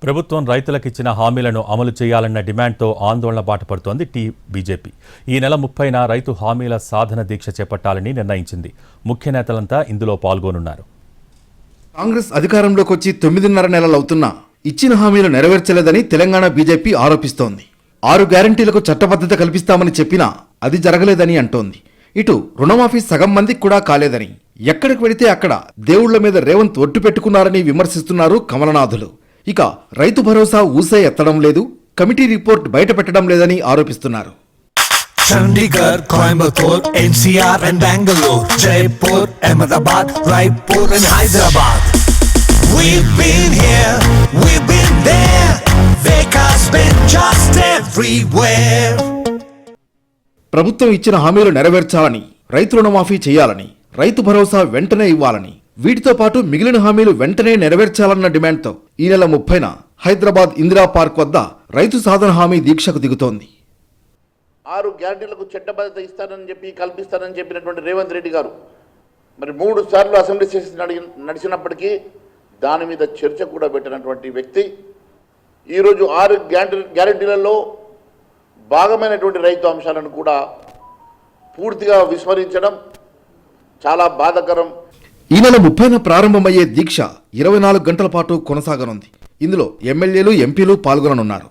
ప్రభుత్వం రైతులకిచ్చిన హామీలను అమలు చేయాలన్న డిమాండ్తో ఆందోళన బాట పడుతోంది బీజేపీ. ఈ నెల 30న రైతు హామీల సాధన దీక్ష చేపట్టాలని నిర్ణయించింది. ముఖ్య నేతలంతా ఇందులో పాల్గొనున్నారు. కాంగ్రెస్ అధికారంలోకి వచ్చి 9.5 నెలలవుతున్నా ఇచ్చిన హామీలు నెరవేర్చలేదని తెలంగాణ బీజేపీ ఆరోపిస్తోంది. 6 గ్యారంటీలకు చట్టబద్ధత కల్పిస్తామని చెప్పినా అది జరగలేదని అంటోంది. ఇటు రుణమాఫీ సగం మందికి కూడా కాలేదని, ఎక్కడికి వెళితే అక్కడ దేవుళ్ల మీద రేవంత్ ఒట్టు పెట్టుకున్నారని విమర్శిస్తున్నారు కమలనాథులు. ఇక రైతు భరోసా ఊసే ఎత్తడం లేదు, కమిటీ రిపోర్ట్ బయట పెట్టడం లేదని ఆరోపిస్తున్నారు. Chandigarh, Coimbatore, NCR and Bangalore, Jaipur, Ahmedabad, Raipur and Hyderabad. We've been here, we've been there, Veka's been just everywhere. ప్రభుత్వం ఇచ్చిన హామీలు నెరవేర్చాలని, రైతు రుణమాఫీ చేయాలని, రైతు భరోసా వెంటనే ఇవ్వాలని, వీటితో పాటు మిగిలిన హామీలు వెంటనే నెరవేర్చాలన్న డిమాండ్తో ఈ నెల 30న హైదరాబాద్ ఇందిరా పార్క్ వద్ద రైతు సాధన హామీ దీక్షకు దిగుతోంది. 6 గ్యారంటీలకు చట్టబద్ధత ఇస్తానని చెప్పి కల్పిస్తానని చెప్పినటువంటి రేవంత్ రెడ్డి గారు మరి 3 సార్లు అసెంబ్లీ సెషన్ నడిచినప్పటికీ దాని మీద చర్చ కూడా పెట్టినటువంటి వ్యక్తి ఈరోజు 6 గ్యారంటీలలో భాగమైనటువంటి రైతు అంశాలను కూడా పూర్తిగా విస్మరించడం చాలా బాధాకరం. ఈ నెల 30న ప్రారంభమయ్యే దీక్ష 24 గంటల పాటు కొనసాగనుంది. ఇందులో ఎమ్మెల్యేలు, ఎంపీలు పాల్గొననున్నారు.